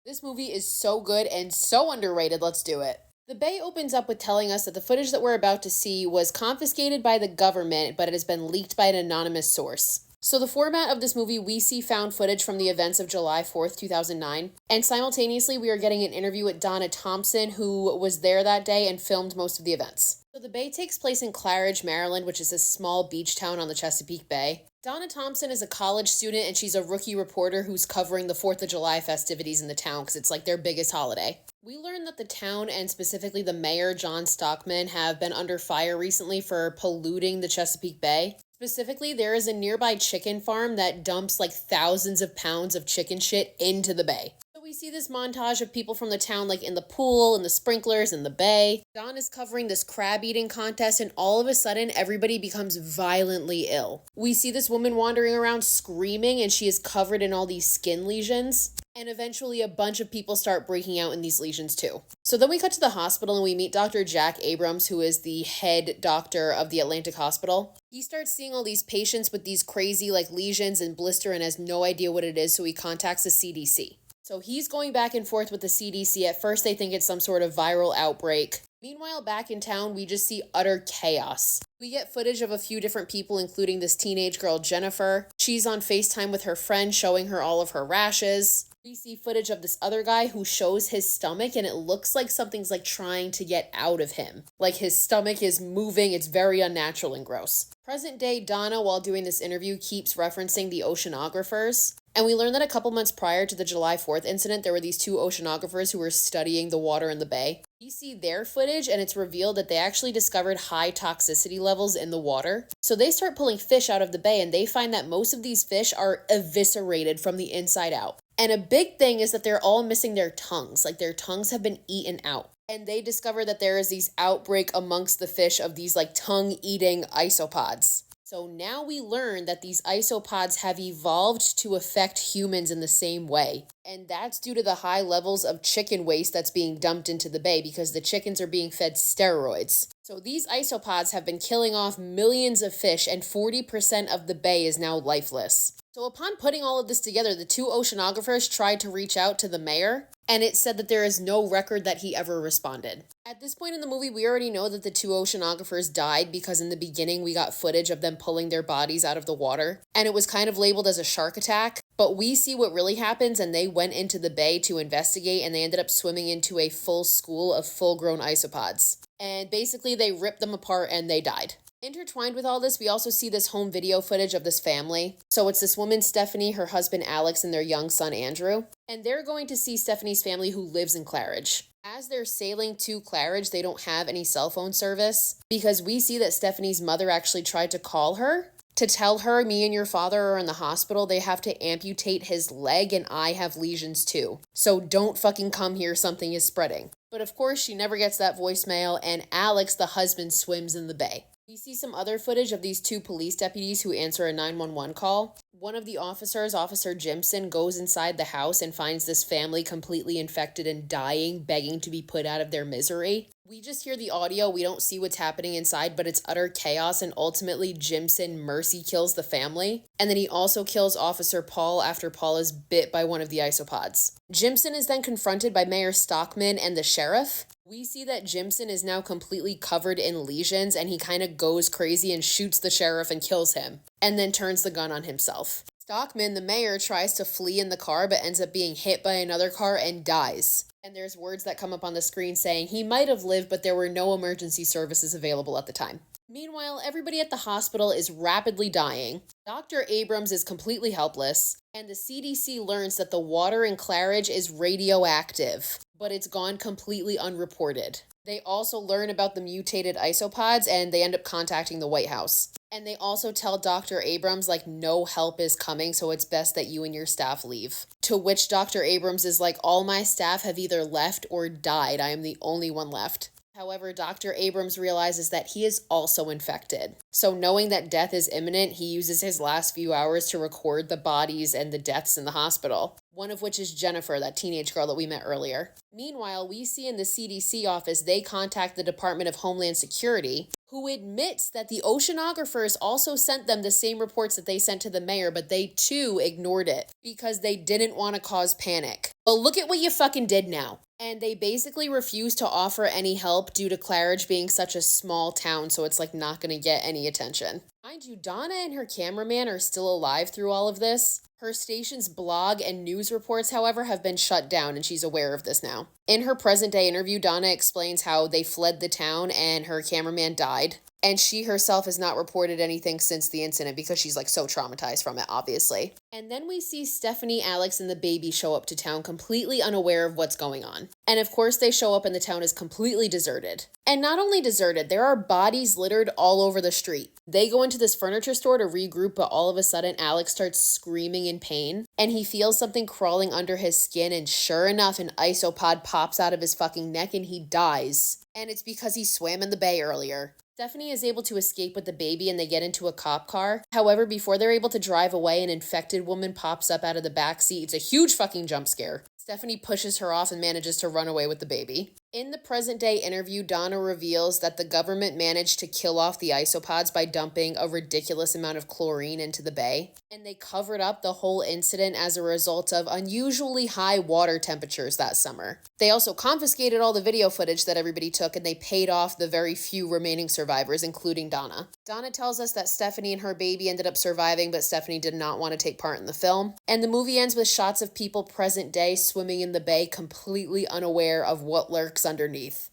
This movie is so good and so underrated. Let's do it. The Bay opens up with telling us that the footage that we're about to see was confiscated by the government, but it has been leaked by an anonymous source. So the format of this movie, we see found footage from the events of July 4th, 2009, and simultaneously we are getting an interview with Donna Thompson, who was there that day and filmed most of the events. So the Bay takes place in Claridge, Maryland, which is a small beach town on the Chesapeake Bay. Donna Thompson is a college student and she's a rookie reporter who's covering the 4th of July festivities in the town because it's like their biggest holiday. We learned that the town and specifically the mayor, John Stockman, have been under fire recently for polluting the Chesapeake Bay. Specifically, there is a nearby chicken farm that dumps like thousands of pounds of chicken shit into the bay. So we see this montage of people from the town like in the pool and the sprinklers in the bay. John is covering this crab eating contest and all of a sudden everybody becomes violently ill. We see this woman wandering around screaming and she is covered in all these skin lesions. And eventually a bunch of people start breaking out in these lesions too. So then we cut to the hospital and we meet Dr. Jack Abrams, who is the head doctor of the Atlantic Hospital. He starts seeing all these patients with these crazy like lesions and blister and has no idea what it is, so he contacts the CDC. So he's going back and forth with the CDC. At first they think it's some sort of viral outbreak. Meanwhile, back in town, we just see utter chaos. We get footage of a few different people, including this teenage girl, Jennifer. She's on FaceTime with her friend, showing her all of her rashes. We see footage of this other guy who shows his stomach, and it looks like something's like trying to get out of him. Like his stomach is moving. It's very unnatural and gross. Present day Donna, while doing this interview, keeps referencing the oceanographers. And we learned that a couple months prior to the July 4th incident, there were these two oceanographers who were studying the water in the bay. We see their footage and it's revealed that they actually discovered high toxicity levels in the water. So they start pulling fish out of the bay and they find that most of these fish are eviscerated from the inside out. And a big thing is that they're all missing their tongues, like their tongues have been eaten out. And they discover that there is these outbreak amongst the fish of these like tongue-eating isopods. So now we learn that these isopods have evolved to affect humans in the same way. And that's due to the high levels of chicken waste that's being dumped into the bay because the chickens are being fed steroids. So these isopods have been killing off millions of fish and 40% of the bay is now lifeless. So upon putting all of this together, the two oceanographers tried to reach out to the mayor, and it said that there is no record that he ever responded. At this point in the movie, we already know that the two oceanographers died because in the beginning we got footage of them pulling their bodies out of the water, and it was kind of labeled as a shark attack, but we see what really happens and they went into the bay to investigate and they ended up swimming into a full school of full-grown isopods. And basically they ripped them apart and they died. Intertwined with all this, we also see this home video footage of this family. So it's this woman, Stephanie, her husband, Alex, and their young son, Andrew. And they're going to see Stephanie's family who lives in Claridge. As they're sailing to Claridge, they don't have any cell phone service because we see that Stephanie's mother actually tried to call her to tell her, me and your father are in the hospital. They have to amputate his leg and I have lesions too. So don't fucking come here, something is spreading. But of course, she never gets that voicemail and Alex, the husband, swims in the bay. We see some other footage of these two police deputies who answer a 911 call. One of the officers, Officer Jimson, goes inside the house and finds this family completely infected and dying, begging to be put out of their misery. We just hear the audio, we don't see what's happening inside, but it's utter chaos, and ultimately Jimson mercy kills the family. And then he also kills Officer Paul after Paul is bit by one of the isopods. Jimson is then confronted by Mayor Stockman and the sheriff. We see that Jimson is now completely covered in lesions and he kind of goes crazy and shoots the sheriff and kills him, and then turns the gun on himself. Stockman, the mayor, tries to flee in the car but ends up being hit by another car and dies. And there's words that come up on the screen saying he might have lived, but there were no emergency services available at the time. Meanwhile, everybody at the hospital is rapidly dying. Dr. Abrams is completely helpless, and the CDC learns that the water in Claridge is radioactive, but it's gone completely unreported. They also learn about the mutated isopods, and they end up contacting the White House. And they also tell Dr. Abrams, like, no help is coming, so it's best that you and your staff leave. To which Dr. Abrams is like, all my staff have either left or died. I am the only one left. However, Dr. Abrams realizes that he is also infected. So knowing that death is imminent, he uses his last few hours to record the bodies and the deaths in the hospital. One of which is Jennifer, that teenage girl that we met earlier. Meanwhile, we see in the CDC office, they contact the Department of Homeland Security, who admits that the oceanographers also sent them the same reports that they sent to the mayor, but they too ignored it because they didn't want to cause panic. Well, look at what you fucking did now. And they basically refused to offer any help due to Claridge being such a small town, so it's like not gonna get any attention. Mind you, Donna and her cameraman are still alive through all of this. Her station's blog and news reports, however, have been shut down, and she's aware of this now. In her present-day interview, Donna explains how they fled the town and her cameraman died. And she herself has not reported anything since the incident because she's like so traumatized from it, obviously. And then we see Stephanie, Alex, and the baby show up to town completely unaware of what's going on. And of course they show up and the town is completely deserted. And not only deserted, there are bodies littered all over the street. They go into this furniture store to regroup, but all of a sudden Alex starts screaming in pain and he feels something crawling under his skin, and sure enough, an isopod pops out of his fucking neck and he dies. And it's because he swam in the bay earlier. Stephanie is able to escape with the baby and they get into a cop car. However, before they're able to drive away, an infected woman pops up out of the back seat. It's a huge fucking jump scare. Stephanie pushes her off and manages to run away with the baby. In the present-day interview, Donna reveals that the government managed to kill off the isopods by dumping a ridiculous amount of chlorine into the bay. And they covered up the whole incident as a result of unusually high water temperatures that summer. They also confiscated all the video footage that everybody took, and they paid off the very few remaining survivors, including Donna. Donna tells us that Stephanie and her baby ended up surviving, but Stephanie did not want to take part in the film. And the movie ends with shots of people present day swimming in the bay, completely unaware of what lurks underneath.